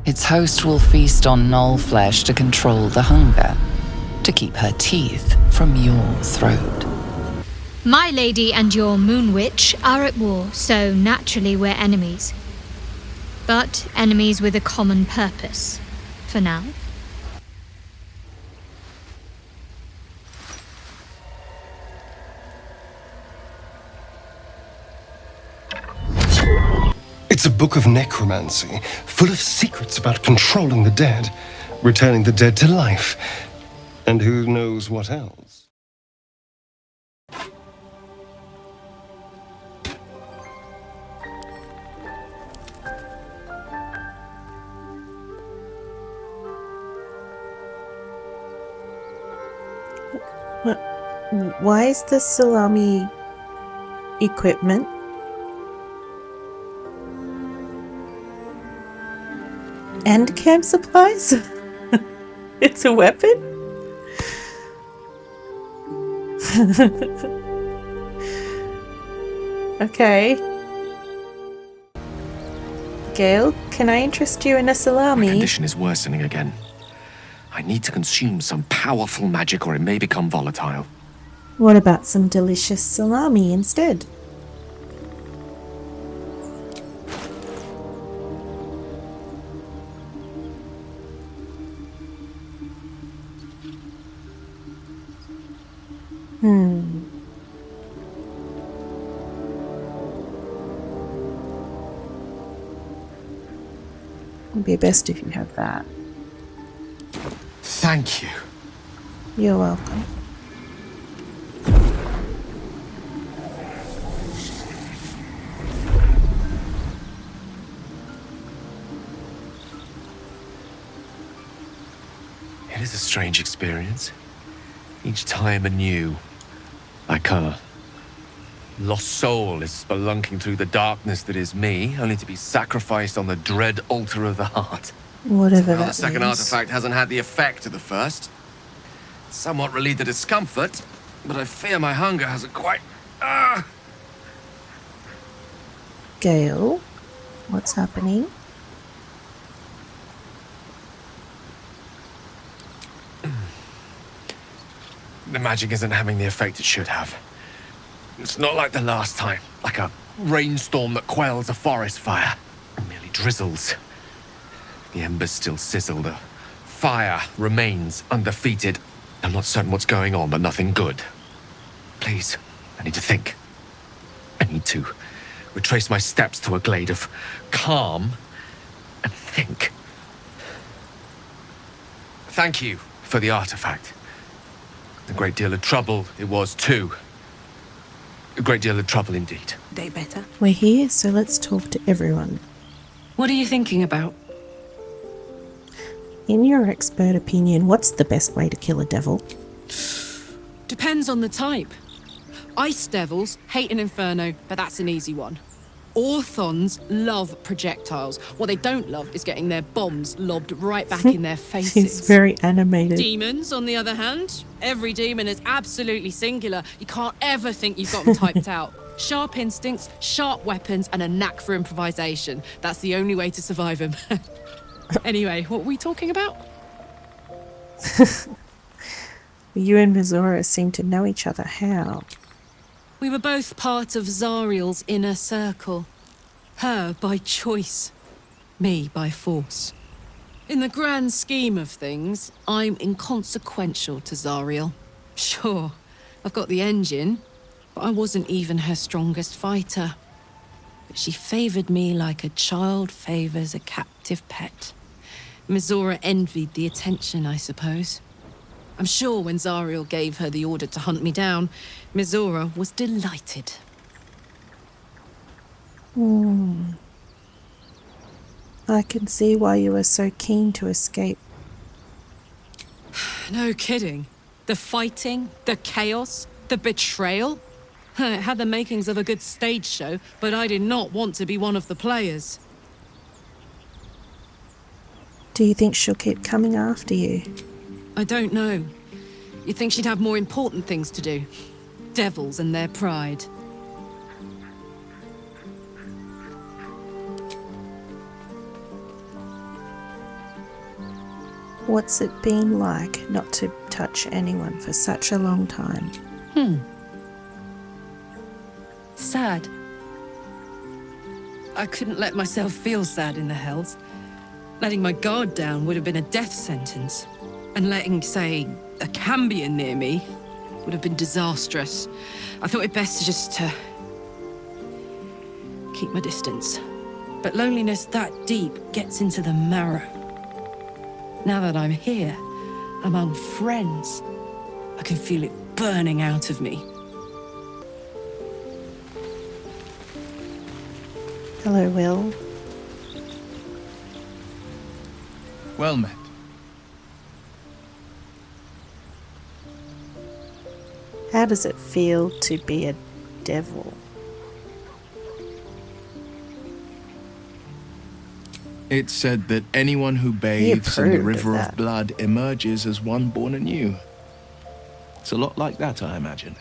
Its host will feast on gnoll flesh to control the hunger, to keep her teeth from your throat. My lady and your moon witch are at war, so naturally we're enemies. But enemies with a common purpose, for now. It's a book of necromancy, full of secrets about controlling the dead, returning the dead to life, and who knows what else. Why is the salami equipment? And camp supplies? It's a weapon? Okay. Gale, can I interest you in a salami? My condition is worsening again. I need to consume some powerful magic or it may become volatile. What about some delicious salami instead? It'd be best if you have that. Thank you. You're welcome. It is a strange experience. Each time anew. Like a lost soul is spelunking through the darkness that is me, only to be sacrificed on the dread altar of the heart. Whatever that The second means. artifact hasn't had the effect of the first. It's somewhat relieved the discomfort, but I fear my hunger hasn't quite... Gale, what's happening? The magic isn't having the effect it should have. It's not like the last time, like a rainstorm that quells a forest fire. It merely drizzles. The embers still sizzle, the fire remains undefeated. I'm not certain what's going on, but nothing good. Please, I need to think. I need to retrace my steps to a glade of calm and think. Thank you for the artifact. A great deal of trouble it was too. A great deal of trouble indeed. Day better. We're here, so let's talk to everyone. What are you thinking about? In your expert opinion, what's the best way to kill a devil? Depends on the type. Ice devils hate an inferno, but that's an easy one. Orthons love projectiles. What they don't love is getting their bombs lobbed right back in their faces. She's very animated. Demons, on the other hand, every demon is absolutely singular. You can't ever think you've got them typed out. Sharp instincts, sharp weapons, and a knack for improvisation. That's the only way to survive them. Anyway, what were we talking about? You and Mizora seem to know each other. How? We were both part of Zariel's inner circle. Her by choice, me by force. In the grand scheme of things, I'm inconsequential to Zariel. Sure, I've got the engine, but I wasn't even her strongest fighter. But she favored me like a child favors a captive pet. Mizora envied the attention, I suppose. I'm sure when Zariel gave her the order to hunt me down, Mizora was delighted. I can see why you were so keen to escape. No kidding. The fighting, the chaos, the betrayal. It had the makings of a good stage show, but I did not want to be one of the players. Do you think she'll keep coming after you? I don't know. You'd think she'd have more important things to do. Devils and their pride. What's it been like not to touch anyone for such a long time? Sad. I couldn't let myself feel sad in the Hells. Letting my guard down would have been a death sentence. And letting, say, a Cambion near me would have been disastrous. I thought it best to just keep my distance. But loneliness that deep gets into the marrow. Now that I'm here, among friends, I can feel it burning out of me. Hello, Will. Well met. How does it feel to be a devil? It's said that anyone who bathes in the approved of river that. of blood emerges as one born anew. It's a lot like that, I imagine.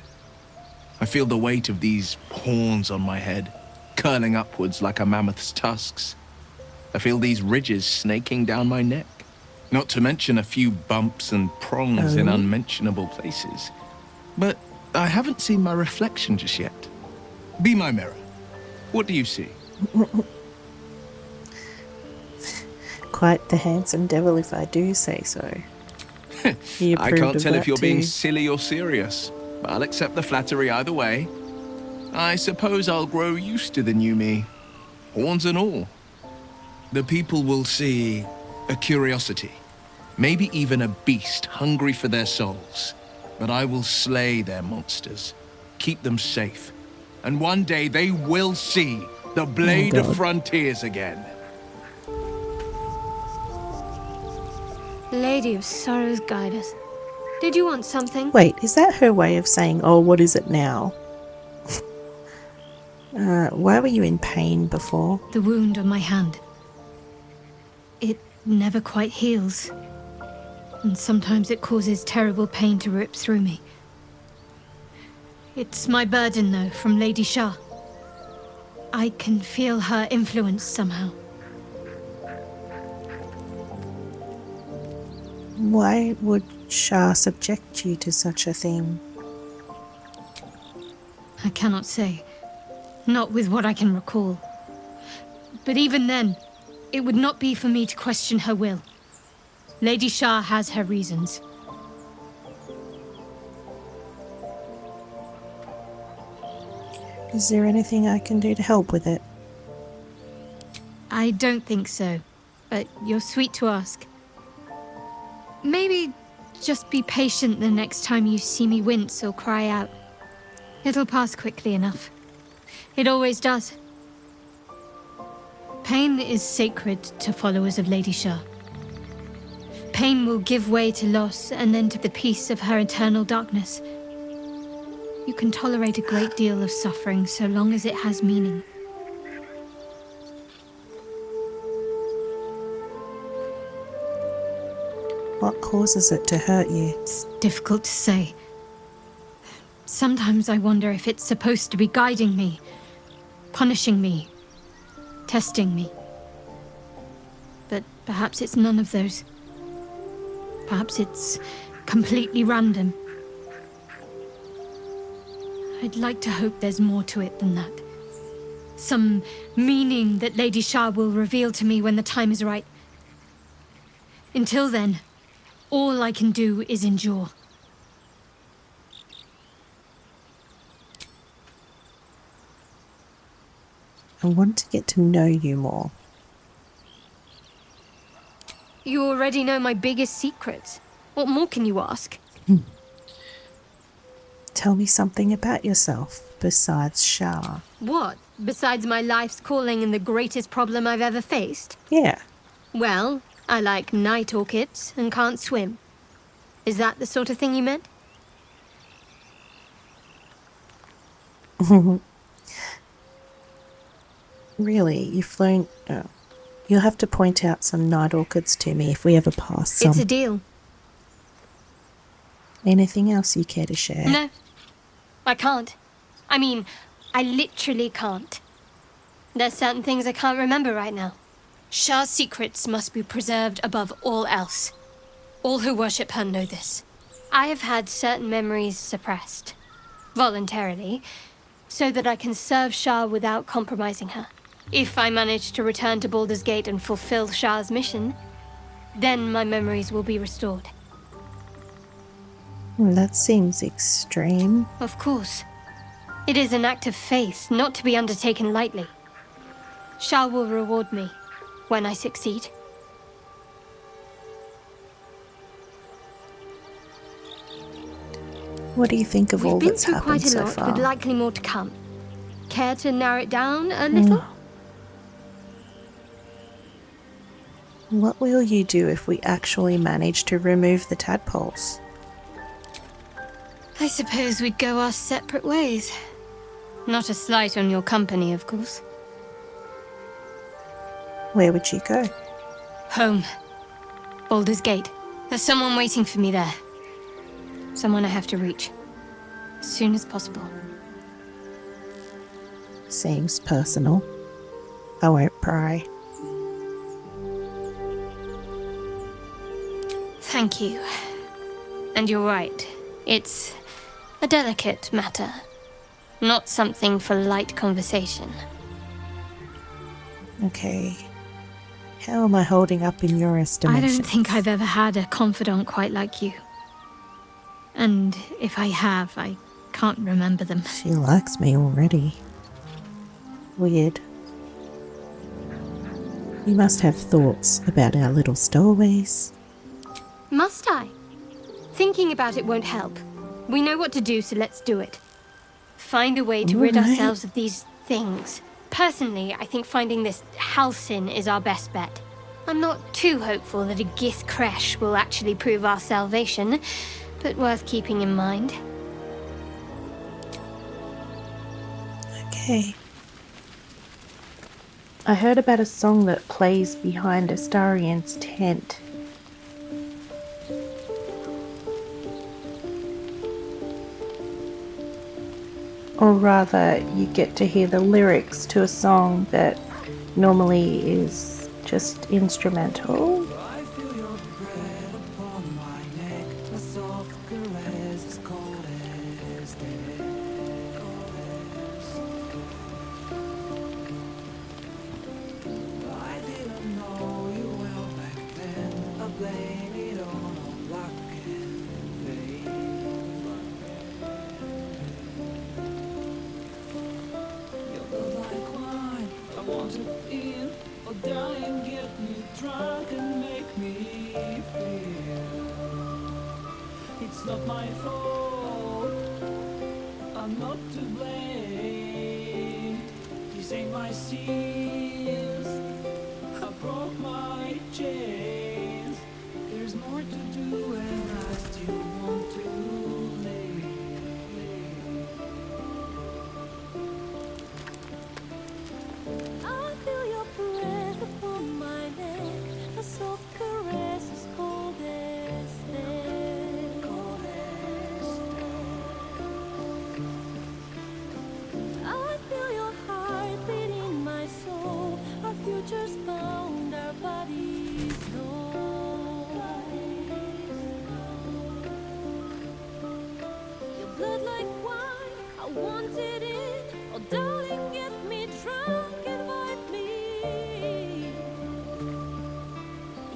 I feel the weight of these horns on my head, curling upwards like a mammoth's tusks. I feel these ridges snaking down my neck. Not to mention a few bumps and prongs in unmentionable places. But I haven't seen my reflection just yet. Be my mirror. What do you see? Quite the handsome devil, if I do say so. He I approved can't of tell if that you're being too. silly or serious. I'll accept the flattery either way. I suppose I'll grow used to the new me, horns and all. The people will see a curiosity, maybe even a beast hungry for their souls. But I will slay their monsters, keep them safe, and one day they will see the blade of God. frontiers again. Lady of Sorrows, guide us. Did you want something? Wait, is that her way of saying, oh, what is it now? Why were you in pain before? The wound on my hand. It never quite heals. And sometimes it causes terrible pain to rip through me. It's my burden, though, from Lady Shah. I can feel her influence somehow. Why would Shah subject you to such a thing? I cannot say. Not with what I can recall. But even then, it would not be for me to question her will. Lady Shah has her reasons. Is there anything I can do to help with it? I don't think so, but you're sweet to ask. Maybe just be patient the next time you see me wince or cry out. It'll pass quickly enough. It always does. Pain is sacred to followers of Lady Shah. Pain will give way to loss and then to the peace of her eternal darkness. You can tolerate a great deal of suffering so long as it has meaning. What causes it to hurt you? It's difficult to say. Sometimes I wonder if it's supposed to be guiding me, punishing me, testing me. But perhaps it's none of those. Perhaps it's completely random. I'd like to hope there's more to it than that. Some meaning that Lady Shah will reveal to me when the time is right. Until then, all I can do is endure. I want to get to know you more. You already know my biggest secrets. What more can you ask? Tell me something about yourself besides Shah. What? Besides my life's calling and the greatest problem I've ever faced? Yeah. Well, I like night orchids and can't swim. Is that the sort of thing you meant? Really, you've flown... Oh. You'll have to point out some night orchids to me if we ever pass some. It's a deal. Anything else you care to share? No, I can't. I mean, I literally can't. There's certain things I can't remember right now. Shah's secrets must be preserved above all else. All who worship her know this. I have had certain memories suppressed, voluntarily, so that I can serve Shah without compromising her. If I manage to return to Baldur's Gate and fulfill Shah's mission, then my memories will be restored. That seems extreme. Of course. It is an act of faith, not to be undertaken lightly. Shah will reward me when I succeed. What do you think of all We've been that's through happened quite a so lot, far? with likely more to come. Care to narrow it down a little? What will you do if we actually manage to remove the tadpoles? I suppose we'd go our separate ways. Not a slight on your company, of course. Where would you go? Home. Baldur's Gate. There's someone waiting for me there. Someone I have to reach. As soon as possible. Seems personal. I won't pry. Thank you. And you're right. It's a delicate matter. Not something for light conversation. Okay. How am I holding up in your estimation? I don't think I've ever had a confidant quite like you. And if I have, I can't remember them. She likes me already. Weird. You must have thoughts about our little stowaways. Must I? Thinking about it won't help. We know what to do, so let's do it. Find a way to rid Alright. ourselves of these things. Personally, I think finding this Halcyon is our best bet. I'm not too hopeful that a Gith Kresh will actually prove our salvation, but worth keeping in mind. Okay. I heard about a song that plays behind Astarian's tent. Or rather, you get to hear the lyrics to a song that normally is just instrumental. I feel your breath upon my neck, a soft caress as cold as death. I didn't know you well back then. I blame it on luck and fate. You're good like wine, I want it in. Oh darling, get me drunk and make me feel. It's not my fault, I'm not to blame. These ain't my sins, I broke my chains. There's more to do and I still want to live. I feel your breath upon my neck, a soft caress as cold as death. I feel your heart beat in my soul, our futures bound, our bodies know. Your blood like wine, I want it in. Oh darling, get me drunk, invite me.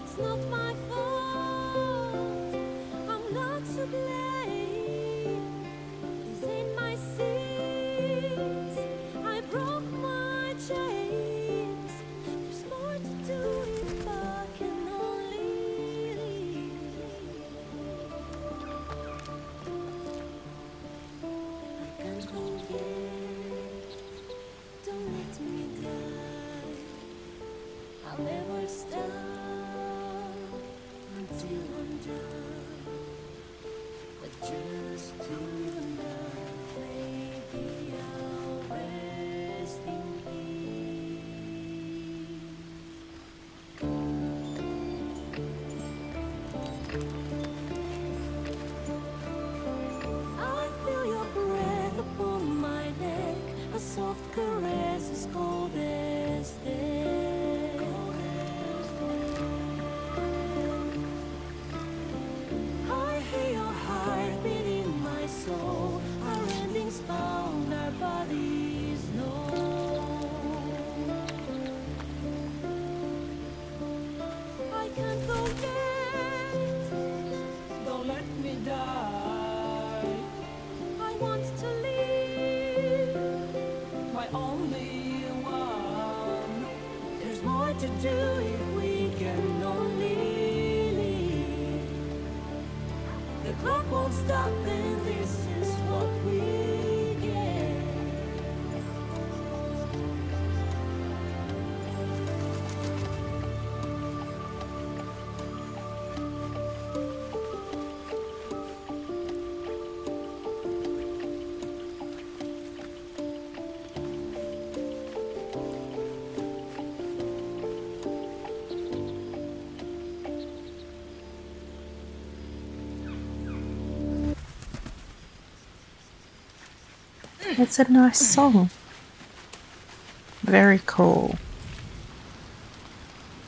It's not my fault, I'm not to blame. These ain't my sins, I broke my chains. There's more to do if I can only leave. I can't forget, don't let me die. I'll never stop can't forget. Don't let me die. I want to live. My only one. There's more to do if we can only live. The clock won't stop, and this is what we get. It's a nice song. Very cool.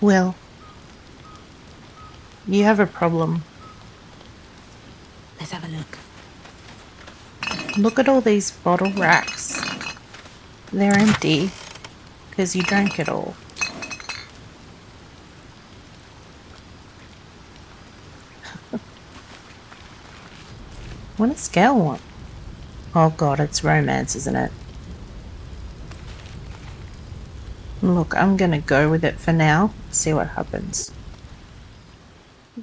Well, you have a problem. Let's have a look. Look at all these bottle racks. They're empty because you drank it all. What does Gale want? Oh god, it's romance, isn't it? Look, I'm gonna go with it for now, see what happens.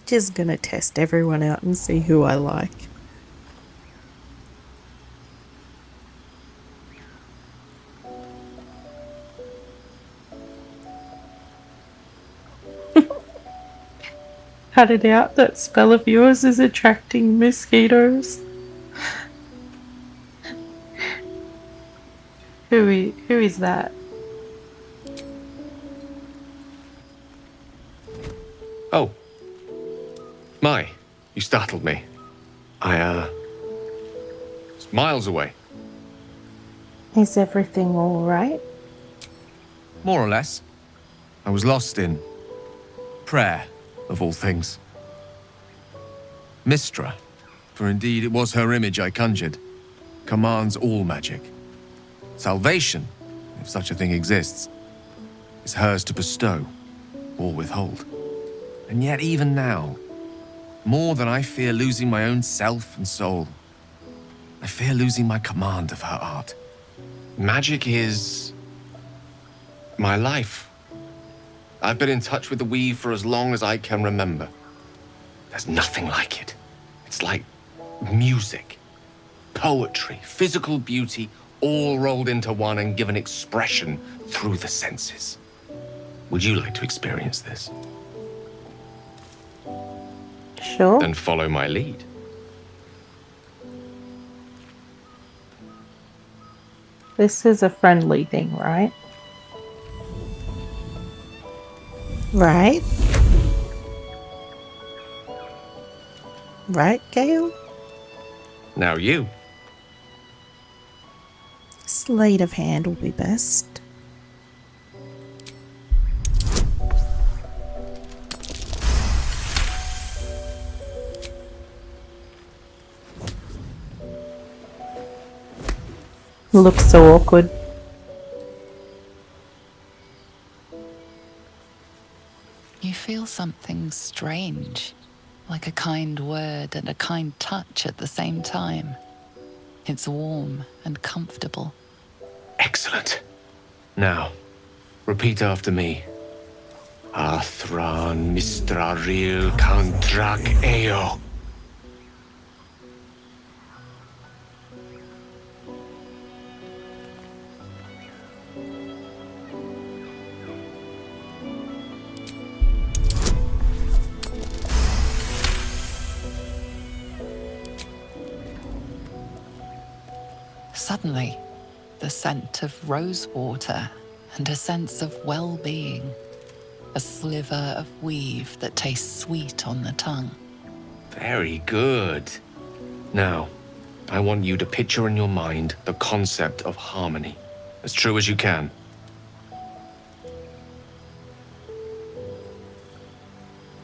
Just gonna test everyone out and see who I like. Cut it out, that spell of yours is attracting mosquitoes. Who is that? Oh. My, you startled me. I was miles away. Is everything alright? More or less. I was lost in prayer, of all things. Mistra, for indeed it was her image I conjured, commands all magic. Salvation, if such a thing exists, is hers to bestow or withhold. And yet even now, more than I fear losing my own self and soul, I fear losing my command of her art. Magic is my life. I've been in touch with the weave for as long as I can remember. There's nothing like it. It's like music, poetry, physical beauty, all rolled into one and given expression through the senses. Would you like to experience this? Sure. Then follow my lead. This is a friendly thing, right? Right? Right, Gale? Now you. Sleight of hand will be best. Looks so awkward. You feel something strange, like a kind word and a kind touch at the same time. It's warm and comfortable. Excellent. Now, repeat after me. Athran Mistraril Kantrak Eo. Suddenly, the scent of rosewater and a sense of well-being. A sliver of weave that tastes sweet on the tongue. Very good. Now, I want you to picture in your mind the concept of harmony, as true as you can.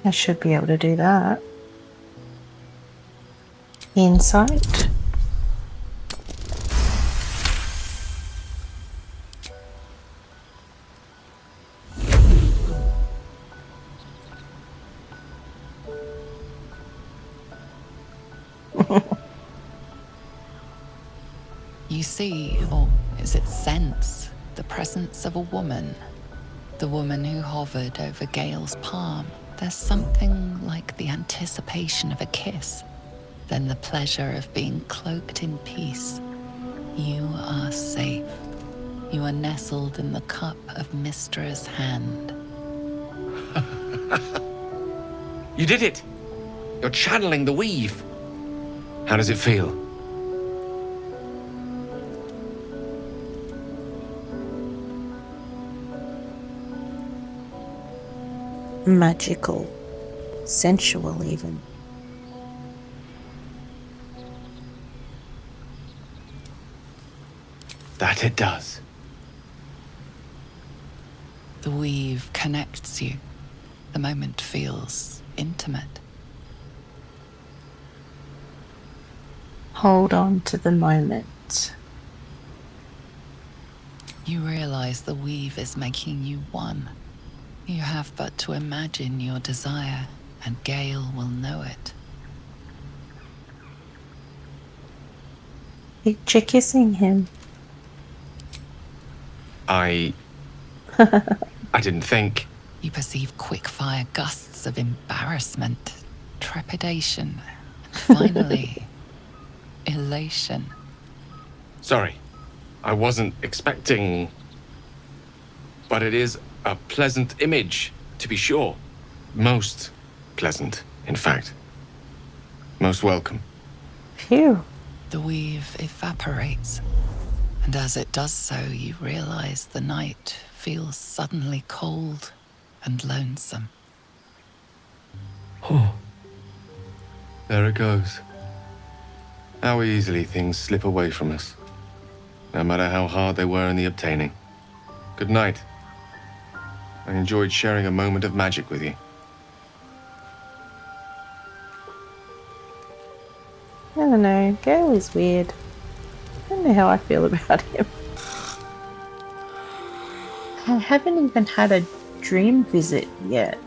I should be able to do that. Insight. You see, or is it sense, the presence of a woman. The woman who hovered over Gale's palm. There's something like the anticipation of a kiss, then the pleasure of being cloaked in peace. You are safe. You are nestled in the cup of Mystra's hand. You did it! You're channeling the weave. How does it feel? Magical. Sensual, even. That it does. The weave connects you. The moment feels intimate. Hold on to the moment. You realize the weave is making you one. You have but to imagine your desire, and Gale will know it. Picture kissing him. I didn't think. You perceive quick-fire gusts of embarrassment, trepidation, and finally, elation. Sorry, I wasn't expecting. But it is a pleasant image, to be sure. Most pleasant, in fact. Most welcome. Phew. The weave evaporates, and as it does so, you realize the night feels suddenly cold and lonesome. Oh. There it goes. How easily things slip away from us, no matter how hard they were in the obtaining. Good night. I enjoyed sharing a moment of magic with you. I don't know. Gale is weird. I don't know how I feel about him. I haven't even had a dream visit yet.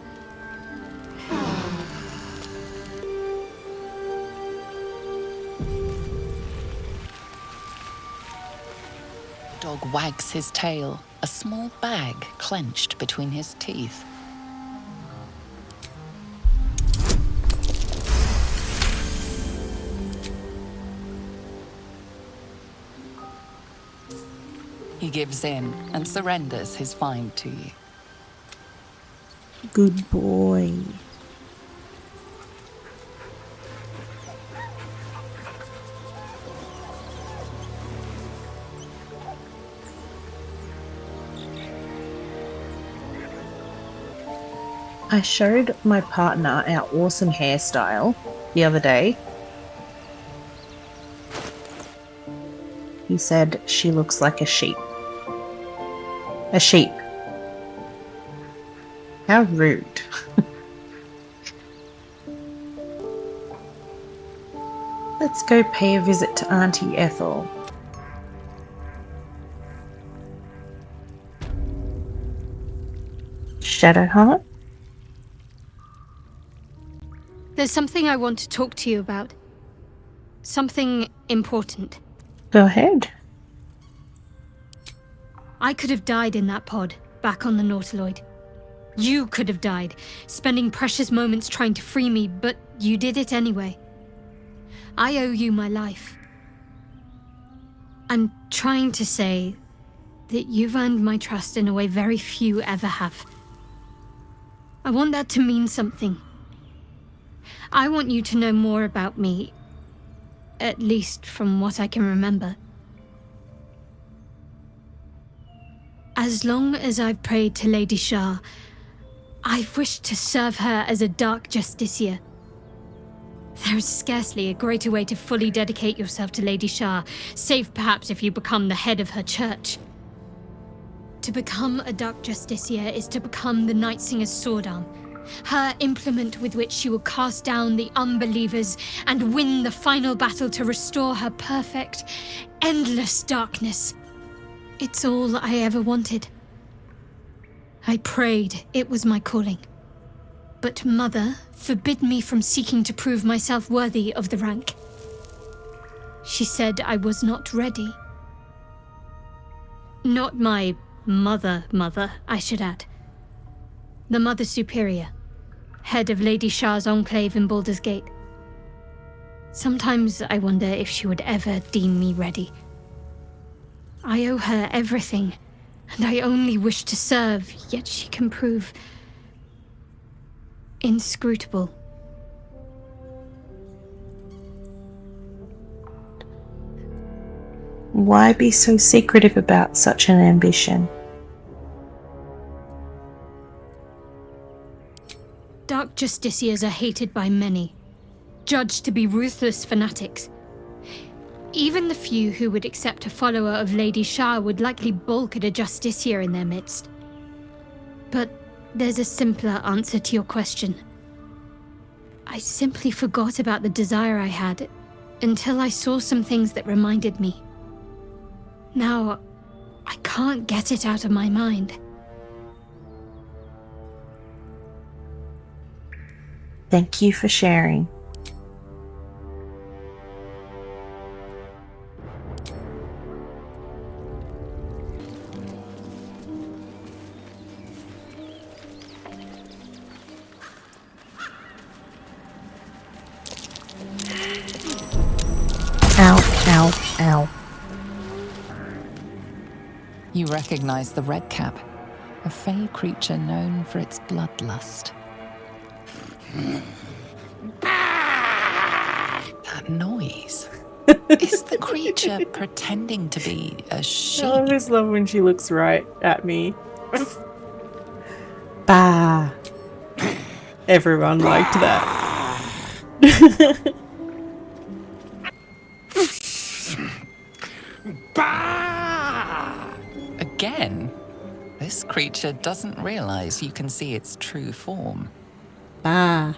Dog wags his tail, a small bag clenched between his teeth. He gives in and surrenders his find to you. Good boy. I showed my partner our awesome hairstyle the other day. He said she looks like a sheep. A sheep. How rude. Let's go pay a visit to Aunty Ethel. Shadowheart? There's something I want to talk to you about. Something important. Go ahead. I could have died in that pod, back on the Nautiloid. You could have died, spending precious moments trying to free me, but you did it anyway. I owe you my life. I'm trying to say that you've earned my trust in a way very few ever have. I want that to mean something. I want you to know more about me, at least from what I can remember. As long as I've prayed to Lady Shah, I've wished to serve her as a Dark Justiciar. There is scarcely a greater way to fully dedicate yourself to Lady Shah, save perhaps if you become the head of her church. To become a Dark Justiciar is to become the Night Singer's sword arm, her implement with which she will cast down the unbelievers and win the final battle to restore her perfect, endless darkness. It's all I ever wanted. I prayed it was my calling. But Mother forbid me from seeking to prove myself worthy of the rank. She said I was not ready. Not my mother, I should add. The Mother Superior, head of Lady Shah's enclave in Baldur's Gate. Sometimes I wonder if she would ever deem me ready. I owe her everything, and I only wish to serve, yet she can prove inscrutable. Why be so secretive about such an ambition? Dark Justiciars are hated by many, judged to be ruthless fanatics. Even the few who would accept a follower of Lady Shah would likely balk at a Justiciar in their midst. But there's a simpler answer to your question. I simply forgot about the desire I had until I saw some things that reminded me. Now, I can't get it out of my mind. Thank you for sharing. Ow, ow, ow. You recognize the red cap, a fey creature known for its bloodlust. That noise. Is the creature pretending to be a sheep? I always love when she looks right at me. Bah. Everyone liked that. Again, this creature doesn't realize you can see its true form. Bah.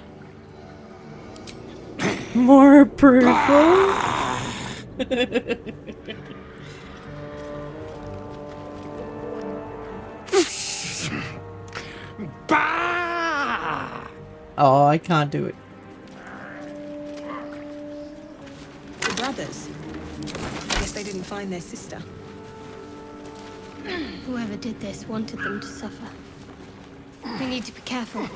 More approval? Oh, I can't do it. The brothers. Guess they didn't find their sister. Whoever did this wanted them to suffer. We need to be careful.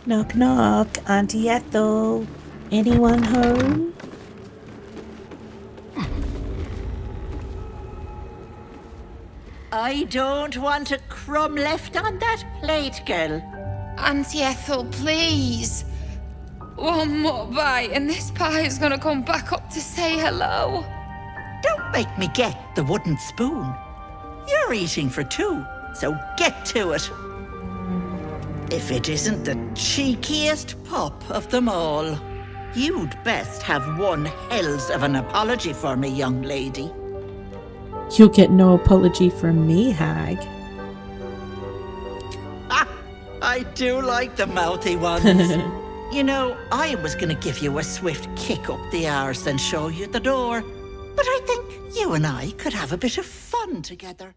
Knock knock, Aunty Ethel. Anyone home? I don't want a crumb left on that plate, girl. Aunty Ethel, please. One more bite and this pie is gonna come back up to say hello. Don't make me get the wooden spoon. You're eating for two, so get to it. If it isn't the cheekiest pup of them all, you'd best have one hells of an apology for me, young lady. You'll get no apology from me, hag. Ah, I do like the mouthy ones. You know, I was gonna give you a swift kick up the arse and show you the door, but I think you and I could have a bit of fun together.